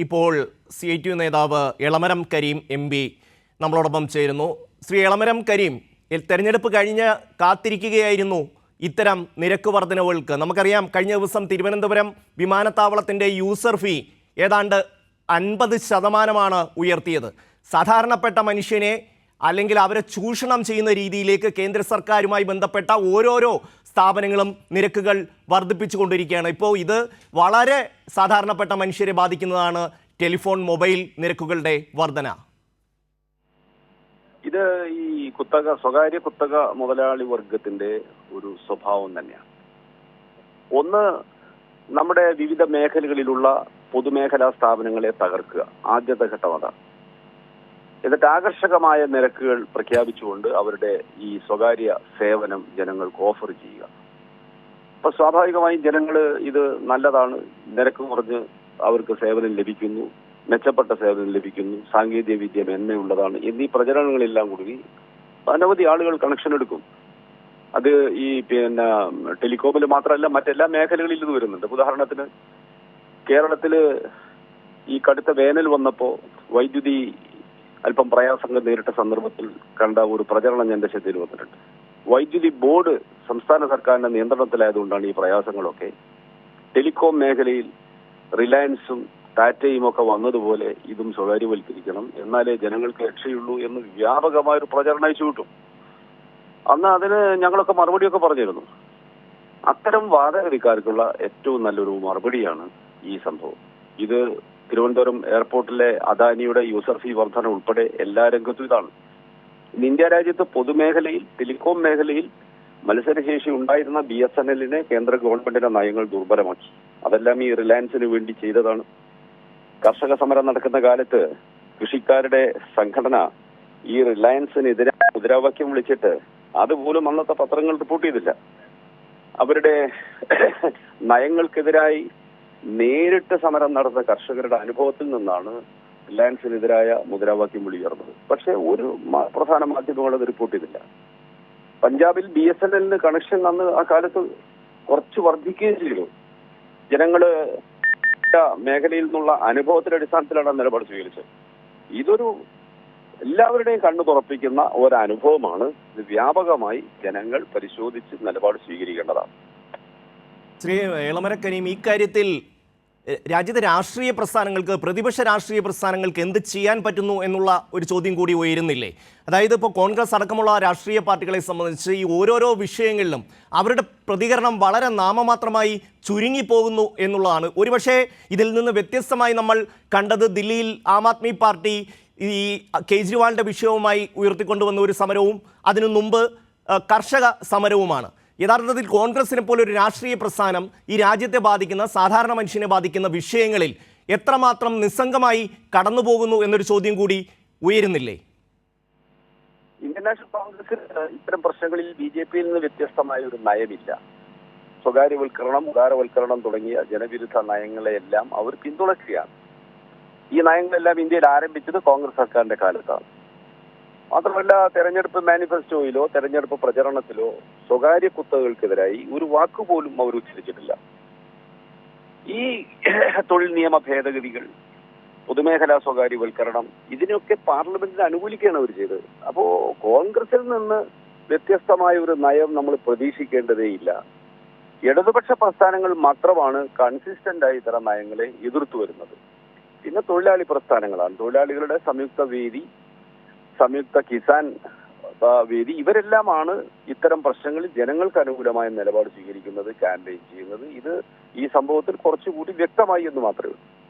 ഇപ്പോൾ CITU നേതാവ് Elamaram Kareem MP നമ്മളോടൊപ്പം ചേരുന്നു. ശ്രീ എളമരം കരീം, തെരഞ്ഞെടുപ്പ് കഴിഞ്ഞ് കാത്തിരിക്കുകയായിരുന്നു ഇത്തരം നിരക്ക് വർധനവുകൾക്ക്. നമുക്കറിയാം, കഴിഞ്ഞ ദിവസം തിരുവനന്തപുരം വിമാനത്താവളത്തിൻ്റെ യൂസർ ഫീ ഏതാണ്ട് 50% ഉയർത്തിയത്. സാധാരണപ്പെട്ട മനുഷ്യനെ അല്ലെങ്കിൽ അവരെ ചൂഷണം ചെയ്യുന്ന രീതിയിലേക്ക് കേന്ദ്ര സർക്കാരുമായി ബന്ധപ്പെട്ട ഓരോരോ സ്ഥാപനങ്ങളും നിരക്കുകൾ വർദ്ധിപ്പിച്ചുകൊണ്ടിരിക്കുകയാണ്. ഇപ്പോൾ ഇത് വളരെ സാധാരണപ്പെട്ട മനുഷ്യരെ ബാധിക്കുന്നതാണ്, ടെലിഫോൺ മൊബൈൽ നിരക്കുകളുടെ വർധന. ഇത് ഈ സ്വകാര്യ കുത്തക മുതലാളി വർഗത്തിന്റെ ഒരു സ്വഭാവം തന്നെയാണ്. ഒന്ന്, നമ്മുടെ വിവിധ മേഖലകളിലുള്ള പൊതുമേഖലാ സ്ഥാപനങ്ങളെ തകർക്കുക, ആദ്യത്തെ ഘട്ടം അതാണ്. എന്നിട്ട് ആകർഷകമായ നിരക്കുകൾ പ്രഖ്യാപിച്ചുകൊണ്ട് അവരുടെ ഈ സ്വകാര്യ സേവനം ജനങ്ങൾക്ക് ഓഫർ ചെയ്യുക. അപ്പൊ സ്വാഭാവികമായും ജനങ്ങൾ ഇത് നല്ലതാണ്, നിരക്ക് കുറഞ്ഞ് അവർക്ക് സേവനം ലഭിക്കുന്നു, മെച്ചപ്പെട്ട സേവനം ലഭിക്കുന്നു, സാങ്കേതിക വിദ്യ മേന്മയുള്ളതാണ് എന്നീ പ്രചരണങ്ങളെല്ലാം കൂടി അനവധി ആളുകൾ കണക്ഷൻ എടുക്കും. അത് ഈ ടെലികോമിൽ മാത്രമല്ല, മറ്റെല്ലാ മേഖലകളിലും ഇത് വരുന്നുണ്ട്. ഉദാഹരണത്തിന് കേരളത്തില് ഈ കടുത്ത വേനൽ വന്നപ്പോൾ വൈദ്യുതി അല്പം പ്രയാസങ്ങൾ നേരിട്ട സന്ദർഭത്തിൽ കണ്ട ഒരു പ്രചരണം എന്റെ ശ്രദ്ധയിൽ വന്നിട്ടുണ്ട്. വൈദ്യുതി ബോർഡ് സംസ്ഥാന സർക്കാരിന്റെ നിയന്ത്രണത്തിലായതുകൊണ്ടാണ് ഈ പ്രയാസങ്ങളൊക്കെ. ടെലികോം മേഖലയിൽ റിലയൻസും ടാറ്റയും ഒക്കെ വന്നതുപോലെ ഇതും സ്വകാര്യവൽക്കരിക്കണം, എന്നാലേ ജനങ്ങൾക്ക് രക്ഷയുള്ളൂ എന്ന് വ്യാപകമായൊരു പ്രചരണം അയച്ചു കിട്ടും. അന്ന് അതിന് ഞങ്ങളൊക്കെ മറുപടിയൊക്കെ പറഞ്ഞിരുന്നു. അത്തരം വാദഗതിക്കാർക്കുള്ള ഏറ്റവും നല്ലൊരു മറുപടിയാണ് ഈ സംഭവം. ഇത് തിരുവനന്തപുരം എയർപോർട്ടിലെ അദാനിയുടെ യൂസർ ഫീ വർധന ഉൾപ്പെടെ എല്ലാ രംഗത്തും ഇതാണ്. ഇന്ത്യ രാജ്യത്ത് പൊതുമേഖലയിൽ ടെലികോം മേഖലയിൽ മത്സരശേഷി ഉണ്ടായിരുന്ന BSNL കേന്ദ്ര ഗവൺമെന്റിന്റെ നയങ്ങൾ ദുർബലമാക്കി. അതെല്ലാം ഈ റിലയൻസിന് വേണ്ടി ചെയ്തതാണ്. കർഷക സമരം നടക്കുന്ന കാലത്ത് കൃഷിക്കാരുടെ സംഘടന ഈ റിലയൻസിനെതിരെ മുദ്രാവാക്യം വിളിച്ചിട്ട് അതുപോലും അന്നത്തെ പത്രങ്ങൾ റിപ്പോർട്ട് ചെയ്തില്ല. അവരുടെ നയങ്ങൾക്കെതിരായി നേരിട്ട് സമരം നടന്ന കർഷകരുടെ അനുഭവത്തിൽ നിന്നാണ് റിലയൻസിനെതിരായ മുദ്രാവാക്യം വിളി ഉയർന്നത്. പക്ഷെ ഒരു പ്രധാന മാധ്യമങ്ങൾ അത് റിപ്പോർട്ട് ചെയ്തില്ല. പഞ്ചാബിൽ BSNL കണക്ഷൻ അന്ന് ആ കാലത്ത് കുറച്ച് വർദ്ധിക്കുകയും ചെയ്തു. ജനങ്ങള് മേഖലയിൽ നിന്നുള്ള അനുഭവത്തിന്റെ അടിസ്ഥാനത്തിലാണ് നിലപാട് സ്വീകരിച്ചത്. ഇതൊരു എല്ലാവരുടെയും കണ്ണു തുറപ്പിക്കുന്ന ഒരനുഭവമാണ്. ഇത് വ്യാപകമായി ജനങ്ങൾ പരിശോധിച്ച് നിലപാട് സ്വീകരിക്കേണ്ടതാണ്. ശ്രീ എളമരം കരീം, ഇക്കാര്യത്തിൽ രാജ്യത്തെ രാഷ്ട്രീയ പ്രസ്ഥാനങ്ങൾക്ക്, പ്രതിപക്ഷ രാഷ്ട്രീയ പ്രസ്ഥാനങ്ങൾക്ക് എന്ത് ചെയ്യാൻ പറ്റുന്നു എന്നുള്ള ഒരു ചോദ്യം കൂടി ഉയരുന്നില്ലേ? അതായത് ഇപ്പോൾ കോൺഗ്രസ് അടക്കമുള്ള രാഷ്ട്രീയ പാർട്ടികളെ സംബന്ധിച്ച് ഈ ഓരോരോ വിഷയങ്ങളിലും അവരുടെ പ്രതികരണം വളരെ നാമമാത്രമായി ചുരുങ്ങിപ്പോകുന്നു എന്നുള്ളതാണ്. ഒരുപക്ഷെ ഇതിൽ നിന്ന് വ്യത്യസ്തമായി നമ്മൾ കണ്ടത് ദില്ലിയിൽ ആം ആദ്മി പാർട്ടി ഈ കേജ്രിവാളിൻ്റെ വിഷയവുമായി ഉയർത്തിക്കൊണ്ടുവന്ന ഒരു സമരവും അതിനു മുമ്പ് കർഷക സമരവുമാണ്. യഥാർത്ഥത്തിൽ കോൺഗ്രസിനെ പോലെ ഒരു രാഷ്ട്രീയ പ്രസ്ഥാനം ഈ രാജ്യത്തെ ബാധിക്കുന്ന, സാധാരണ മനുഷ്യനെ ബാധിക്കുന്ന വിഷയങ്ങളിൽ എത്രമാത്രം നിസ്സംഗമായി കടന്നുപോകുന്നു എന്നൊരു ചോദ്യം കൂടി ഉയരുന്നില്ലേ? ഇന്ത്യൻ നാഷണൽ കോൺഗ്രസിൽ ഇത്തരം പ്രശ്നങ്ങളിൽ BJPയിൽ നിന്ന് വ്യത്യസ്തമായ ഒരു നയമില്ല. സ്വകാര്യവൽക്കരണം, ഉദാരവൽക്കരണം തുടങ്ങിയ ജനവിരുദ്ധ നയങ്ങളെയെല്ലാം അവർ പിന്തുണയ്ക്കുകയാണ്. ഈ നയങ്ങളെല്ലാം ഇന്ത്യയിൽ ആരംഭിച്ചത് കോൺഗ്രസ് സർക്കാരിന്റെ കാലത്താണ്. മാത്രമല്ല, തെരഞ്ഞെടുപ്പ് മാനിഫെസ്റ്റോയിലോ തെരഞ്ഞെടുപ്പ് പ്രചരണത്തിലോ സ്വകാര്യ കുത്തകകൾക്കെതിരായി ഒരു വാക്കുപോലും അവർ ഉച്ചരിച്ചിട്ടില്ല. ഈ തൊഴിൽ നിയമ ഭേദഗതികൾ, പൊതുമേഖലാ സ്വകാര്യവൽക്കരണം, ഇതിനൊക്കെ പാർലമെന്റിനെ അനുകൂലിക്കുകയാണ് അവർ ചെയ്തത്. അപ്പോ കോൺഗ്രസിൽ നിന്ന് വ്യത്യസ്തമായ ഒരു നയം നമ്മൾ പ്രതീക്ഷിക്കേണ്ടതേയില്ല. ഇടതുപക്ഷ പ്രസ്ഥാനങ്ങൾ മാത്രമാണ് കൺസിസ്റ്റന്റ് ഇത്തരം നയങ്ങളെ എതിർത്തു വരുന്നത്. പിന്നെ തൊഴിലാളി പ്രസ്ഥാനങ്ങളാണ്, തൊഴിലാളികളുടെ സംയുക്ത വേദി, സംയുക്ത കിസാൻ വേദി, ഇവരെല്ലാമാണ് ഇത്തരം പ്രശ്നങ്ങളിൽ ജനങ്ങൾക്ക് അനുകൂലമായ നിലപാട് സ്വീകരിക്കുന്നത്, ക്യാമ്പയിൻ ചെയ്യുന്നത്. ഇത് ഈ സംഭവത്തിൽ കുറച്ചുകൂടി വ്യക്തമായി എന്ന് മാത്രമേ ഉള്ളൂ.